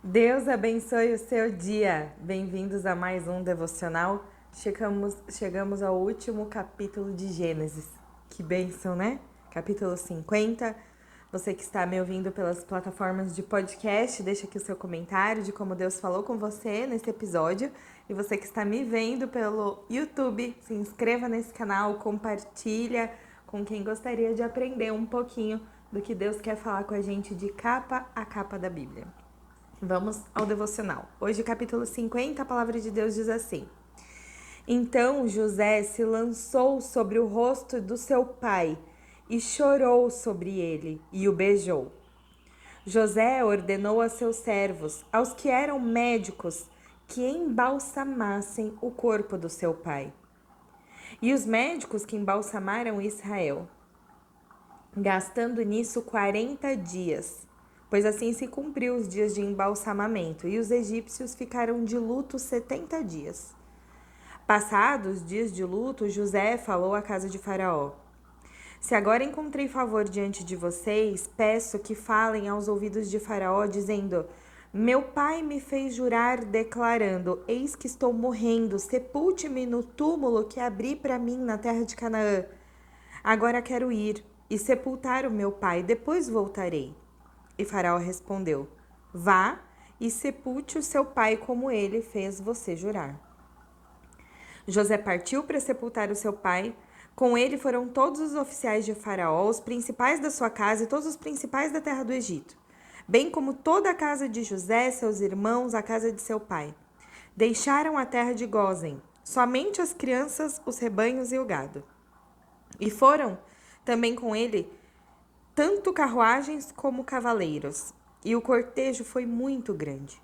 Deus abençoe o seu dia. Bem-vindos a mais um devocional. Chegamos ao último capítulo de Gênesis. Que bênção, né? Capítulo 50. Você que está me ouvindo pelas plataformas de podcast, deixa aqui o seu comentário de como Deus falou com você nesse episódio. E você que está me vendo pelo YouTube, se inscreva nesse canal, compartilha com quem gostaria de aprender um pouquinho do que Deus quer falar com a gente de capa a capa da Bíblia. Vamos ao devocional. Hoje, capítulo 50, a palavra de Deus diz assim: Então José se lançou sobre o rosto do seu pai e chorou sobre ele e o beijou. José ordenou a seus servos, aos que eram médicos, que embalsamassem o corpo do seu pai. E os médicos que embalsamaram Israel, gastando nisso 40 dias, pois assim se cumpriu os dias de embalsamamento, e os egípcios ficaram de luto 70 dias. Passados os dias de luto, José falou à casa de Faraó: Se agora encontrei favor diante de vocês, peço que falem aos ouvidos de Faraó, dizendo: Meu pai me fez jurar, declarando: Eis que estou morrendo, sepulte-me no túmulo que abri para mim na terra de Canaã. Agora quero ir e sepultar o meu pai, depois voltarei. E Faraó respondeu: Vá e sepulte o seu pai como ele fez você jurar. José partiu para sepultar o seu pai. Com ele foram todos os oficiais de Faraó, os principais da sua casa e todos os principais da terra do Egito, bem como toda a casa de José, seus irmãos, a casa de seu pai. Deixaram a terra de Gósen, somente as crianças, os rebanhos e o gado. E foram também com ele tanto carruagens como cavaleiros, e o cortejo foi muito grande.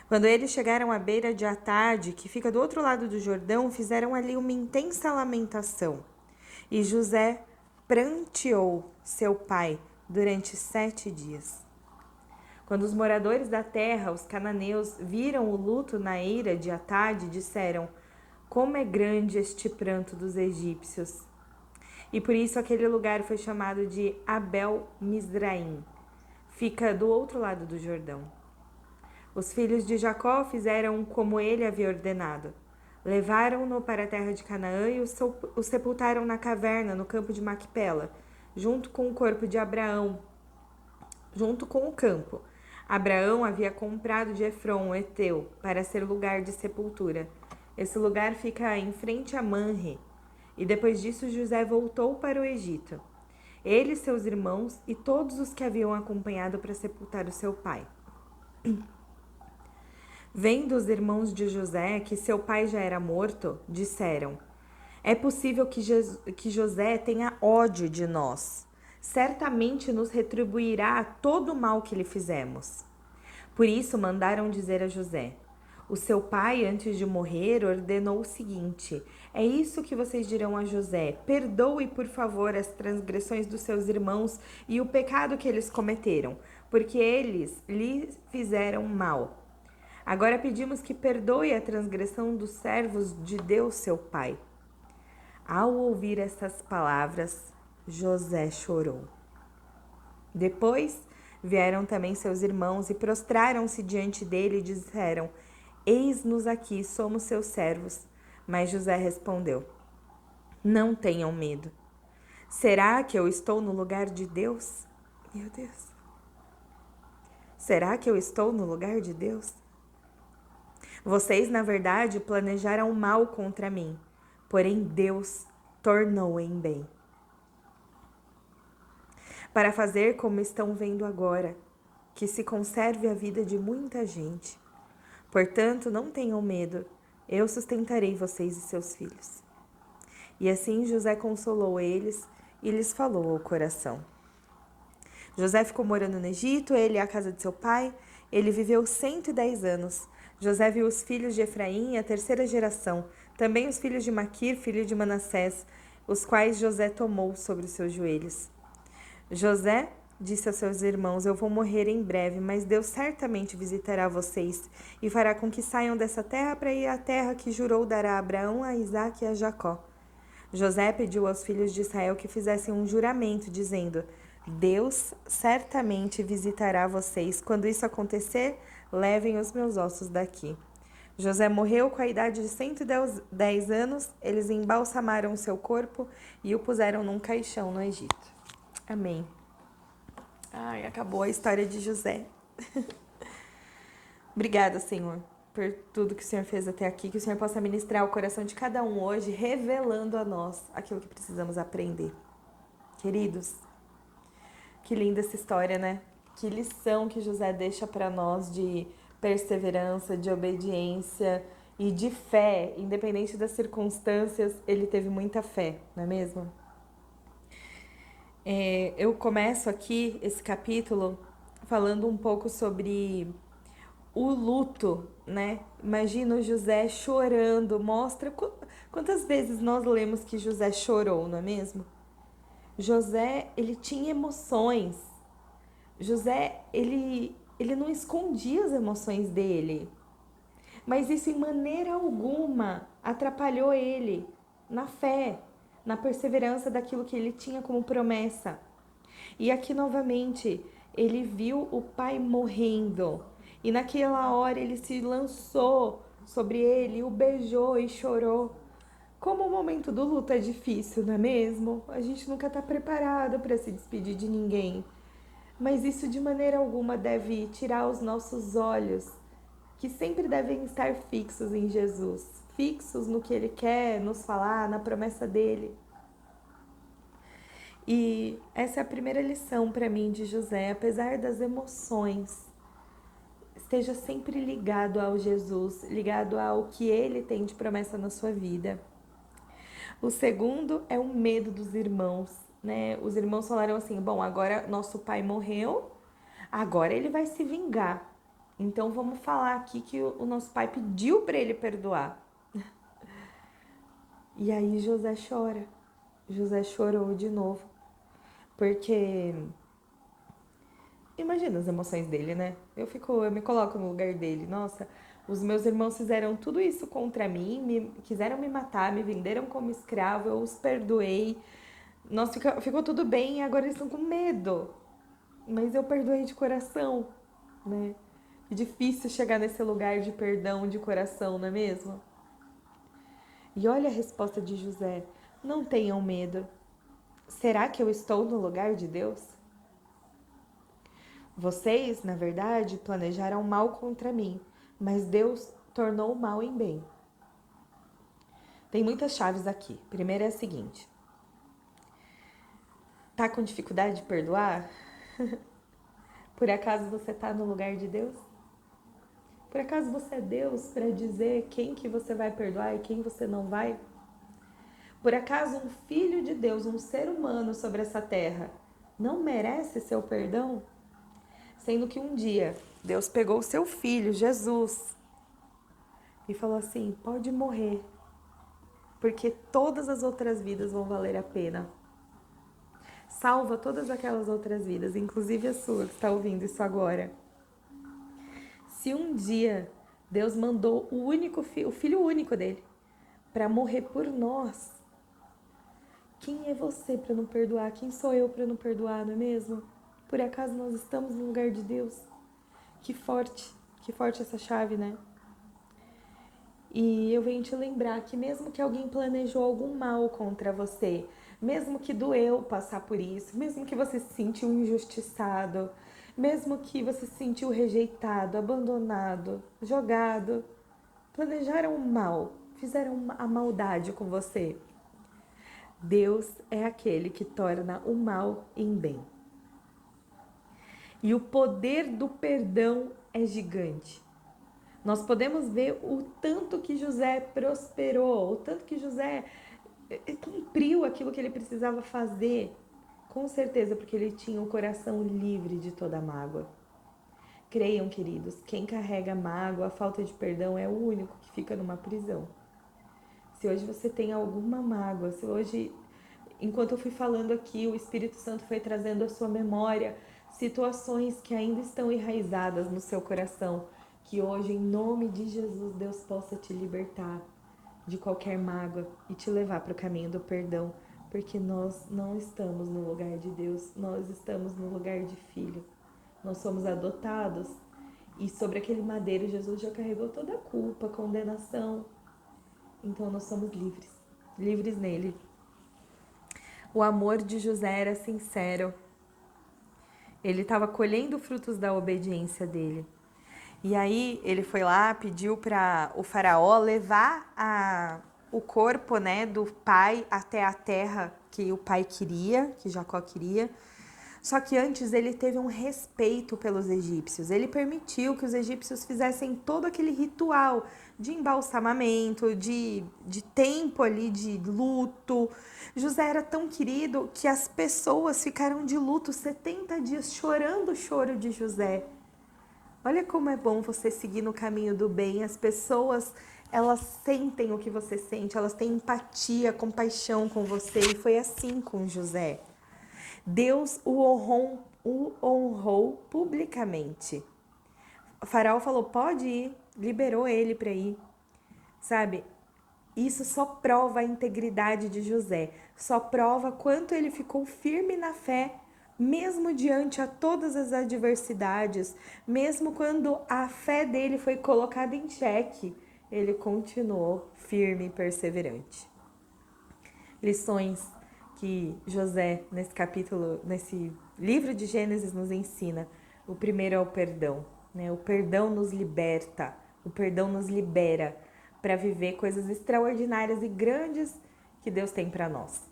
Quando eles chegaram à beira de Atade, que fica do outro lado do Jordão, fizeram ali uma intensa lamentação. E José pranteou seu pai durante 7 dias. Quando os moradores da terra, os cananeus, viram o luto na eira de Atade, disseram: Como é grande este pranto dos egípcios! E por isso aquele lugar foi chamado de Abel-Misraim. Fica do outro lado do Jordão. Os filhos de Jacó fizeram como ele havia ordenado. Levaram-no para a terra de Canaã e o sepultaram na caverna, no campo de Macpela, junto com o corpo de Abraão, junto com o campo. Abraão havia comprado de Efron, o heteu, para ser lugar de sepultura. Esse lugar fica em frente a Manre. E depois disso José voltou para o Egito, ele, seus irmãos e todos os que haviam acompanhado para sepultar o seu pai. Vendo os irmãos de José que seu pai já era morto, disseram: É possível que José tenha ódio de nós. Certamente nos retribuirá todo o mal que lhe fizemos. Por isso mandaram dizer a José: O seu pai, antes de morrer, ordenou o seguinte: É isso que vocês dirão a José: Perdoe, por favor, as transgressões dos seus irmãos e o pecado que eles cometeram, porque eles lhe fizeram mal. Agora pedimos que perdoe a transgressão dos servos de Deus, seu pai. Ao ouvir essas palavras, José chorou. Depois vieram também seus irmãos e prostraram-se diante dele e disseram: Eis-nos aqui, somos seus servos. Mas José respondeu: Não tenham medo. Será que eu estou no lugar de Deus? Meu Deus. Será que eu estou no lugar de Deus? Vocês, na verdade, planejaram mal contra mim, porém Deus tornou em bem. Para fazer como estão vendo agora, que se conserve a vida de muita gente. Portanto, não tenham medo, eu sustentarei vocês e seus filhos. E assim José consolou eles e lhes falou ao coração. José ficou morando no Egito, ele e a casa de seu pai. Ele viveu 110 anos. José viu os filhos de Efraim, a terceira geração, também os filhos de Maquir, filho de Manassés, os quais José tomou sobre os seus joelhos. José disse a seus irmãos: Eu vou morrer em breve, mas Deus certamente visitará vocês e fará com que saiam dessa terra para ir à terra que jurou dar a Abraão, a Isaque e a Jacó. José pediu aos filhos de Israel que fizessem um juramento, dizendo: Deus certamente visitará vocês. Quando isso acontecer, levem os meus ossos daqui. José morreu com a idade de 110 anos. Eles embalsamaram seu corpo e o puseram num caixão no Egito. Amém. Ai, acabou a história de José. Obrigada, Senhor, por tudo que o Senhor fez até aqui. Que o Senhor possa ministrar o coração de cada um hoje, revelando a nós aquilo que precisamos aprender. Queridos, que linda essa história, né? Que lição que José deixa para nós de perseverança, de obediência e de fé, independente das circunstâncias, ele teve muita fé, não é mesmo? Eu começo aqui esse capítulo falando um pouco sobre o luto, né? Imagina o José chorando, mostra quantas vezes nós lemos que José chorou, não é mesmo? José, ele tinha emoções. José, ele não escondia as emoções dele. Mas isso em maneira alguma atrapalhou ele na fé, na perseverança daquilo que ele tinha como promessa. E aqui novamente, ele viu o pai morrendo. E naquela hora ele se lançou sobre ele, o beijou e chorou. Como o momento do luto é difícil, não é mesmo? A gente nunca está preparado para se despedir de ninguém. Mas isso de maneira alguma deve tirar os nossos olhos, que sempre devem estar fixos em Jesus, fixos no que Ele quer nos falar, na promessa dEle. E essa é a primeira lição para mim de José, apesar das emoções, esteja sempre ligado ao Jesus, ligado ao que Ele tem de promessa na sua vida. O segundo é o medo dos irmãos, né? Os irmãos falaram assim: bom, agora nosso pai morreu, agora ele vai se vingar. Então vamos falar aqui que o nosso pai pediu para ele perdoar. E aí José chora. José chorou de novo. Porque imagina as emoções dele, né? Eu me coloco no lugar dele. Nossa, os meus irmãos fizeram tudo isso contra mim, quiseram me matar, me venderam como escravo, eu os perdoei. Nossa, ficou tudo bem e agora eles estão com medo. Mas eu perdoei de coração, né? É difícil chegar nesse lugar de perdão de coração, não é mesmo? E olha a resposta de José: não tenham medo. Será que eu estou no lugar de Deus? Vocês, na verdade, planejaram mal contra mim, mas Deus tornou o mal em bem. Tem muitas chaves aqui. Primeira é a seguinte: tá com dificuldade de perdoar? Por acaso você tá no lugar de Deus? Por acaso você é Deus para dizer quem que você vai perdoar e quem você não vai? Por acaso um filho de Deus, um ser humano sobre essa terra, não merece seu perdão? Sendo que um dia Deus pegou o seu filho, Jesus, e falou assim: pode morrer, porque todas as outras vidas vão valer a pena. Salva todas aquelas outras vidas, inclusive a sua que está ouvindo isso agora. Se um dia Deus mandou o filho único dele para morrer por nós, quem é você para não perdoar? Quem sou eu para não perdoar, não é mesmo? Por acaso nós estamos no lugar de Deus? Que forte essa chave, né? E eu venho te lembrar que mesmo que alguém planejou algum mal contra você, mesmo que doeu passar por isso, mesmo que você se sentiu injustiçado, mesmo que você se sentiu rejeitado, abandonado, jogado, planejaram o mal, fizeram a maldade com você, Deus é aquele que torna o mal em bem. E o poder do perdão é gigante. Nós podemos ver o tanto que José prosperou, o tanto que José cumpriu aquilo que ele precisava fazer, com certeza porque ele tinha o coração livre de toda mágoa. Creiam, queridos, quem carrega mágoa, a falta de perdão é o único que fica numa prisão. Se hoje você tem alguma mágoa, se hoje, enquanto eu fui falando aqui, o Espírito Santo foi trazendo à sua memória situações que ainda estão enraizadas no seu coração, que hoje, em nome de Jesus, Deus possa te libertar de qualquer mágoa e te levar para o caminho do perdão, Porque nós não estamos no lugar de Deus, nós estamos no lugar de filho. Nós somos adotados e sobre aquele madeiro Jesus já carregou toda a culpa, a condenação. Então nós somos livres, livres nele. O amor de José era sincero. Ele estava colhendo frutos da obediência dele. E aí ele foi lá, pediu para o faraó levar o corpo, né, do pai até a terra que o pai queria, que Jacó queria. Só que antes ele teve um respeito pelos egípcios. Ele permitiu que os egípcios fizessem todo aquele ritual de embalsamamento, de tempo ali de luto. José era tão querido que as pessoas ficaram de luto 70 dias chorando o choro de José. Olha como é bom você seguir no caminho do bem. As pessoas, elas sentem o que você sente, elas têm empatia, compaixão com você. E foi assim com José. Deus o honrou publicamente. O faraó falou, pode ir, liberou ele para ir. Sabe, isso só prova a integridade de José, só prova quanto ele ficou firme na fé, mesmo diante a todas as adversidades, mesmo quando a fé dele foi colocada em xeque, ele continuou firme e perseverante. Lições que José, nesse livro de Gênesis, nos ensina. O primeiro é o perdão, né? O perdão nos liberta, o perdão nos libera para viver coisas extraordinárias e grandes que Deus tem para nós.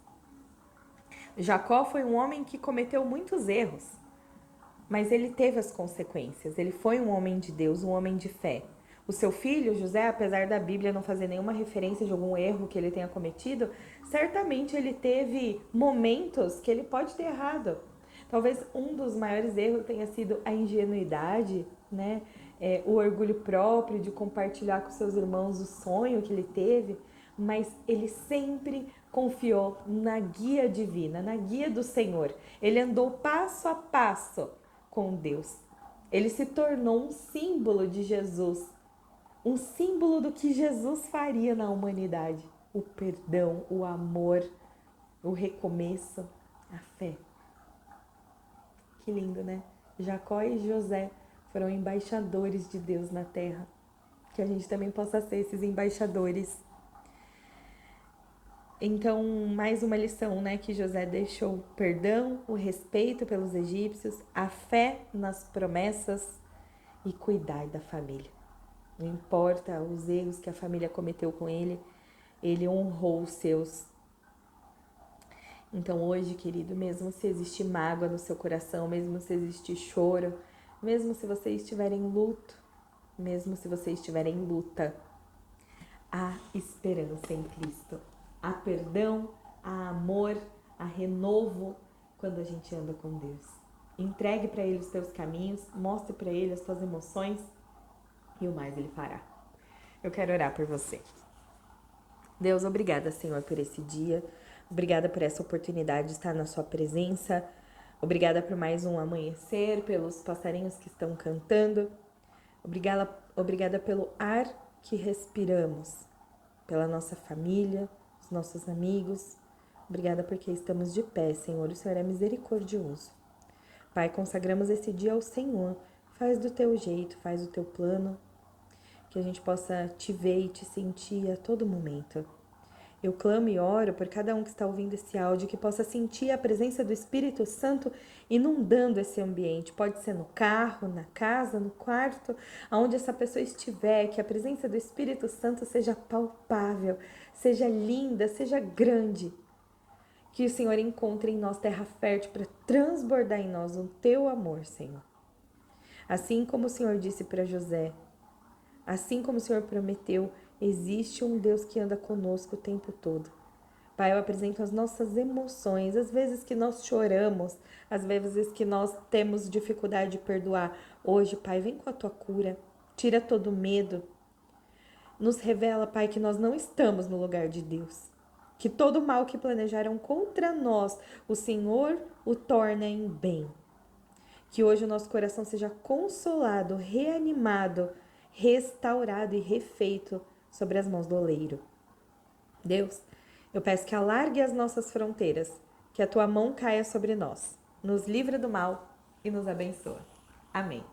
Jacó foi um homem que cometeu muitos erros, mas ele teve as consequências. Ele foi um homem de Deus, um homem de fé. O seu filho, José, apesar da Bíblia não fazer nenhuma referência de algum erro que ele tenha cometido, certamente ele teve momentos que ele pode ter errado. Talvez um dos maiores erros tenha sido a ingenuidade, né? O orgulho próprio de compartilhar com seus irmãos o sonho que ele teve, mas ele sempre confiou na guia divina, na guia do Senhor. Ele andou passo a passo com Deus. Ele se tornou um símbolo de Jesus, um símbolo do que Jesus faria na humanidade. O perdão, o amor, o recomeço, a fé. Que lindo, né? Jacó e José foram embaixadores de Deus na terra. Que a gente também possa ser esses embaixadores. Então, mais uma lição, né? Que José deixou: o perdão, o respeito pelos egípcios, a fé nas promessas e cuidar da família. Não importa os erros que a família cometeu com ele, ele honrou os seus. Então hoje, querido, mesmo se existe mágoa no seu coração, mesmo se existe choro, mesmo se você estiver em luto, mesmo se você estiver em luta, há esperança em Cristo. Há perdão, há amor, há renovo quando a gente anda com Deus. Entregue para Ele os teus caminhos, mostre para Ele as tuas emoções e o mais Ele fará. Eu quero orar por você. Deus, obrigada, Senhor, por esse dia. Obrigada por essa oportunidade de estar na sua presença. Obrigada por mais um amanhecer, pelos passarinhos que estão cantando. Obrigada pelo ar que respiramos, pela nossa família, os nossos amigos. Obrigada porque estamos de pé, Senhor. O Senhor é misericordioso. Pai, consagramos esse dia ao Senhor. Faz do teu jeito, faz o teu plano. Que a gente possa te ver e te sentir a todo momento. Eu clamo e oro por cada um que está ouvindo esse áudio, que possa sentir a presença do Espírito Santo inundando esse ambiente. Pode ser no carro, na casa, no quarto, aonde essa pessoa estiver, que a presença do Espírito Santo seja palpável, seja linda, seja grande. Que o Senhor encontre em nós terra fértil para transbordar em nós o teu amor, Senhor. Assim como o Senhor disse para José, assim como o Senhor prometeu, existe um Deus que anda conosco o tempo todo. Pai, eu apresento as nossas emoções, às vezes que nós choramos, às vezes que nós temos dificuldade de perdoar. Hoje, Pai, vem com a tua cura, tira todo o medo. Nos revela, Pai, que nós não estamos no lugar de Deus. Que todo o mal que planejaram contra nós, o Senhor o torna em bem. Que hoje o nosso coração seja consolado, reanimado, restaurado e refeito sobre as mãos do oleiro. Deus, Eu peço que alargue as nossas fronteiras, que a tua mão caia sobre nós, nos livra do mal e nos abençoa. Amém.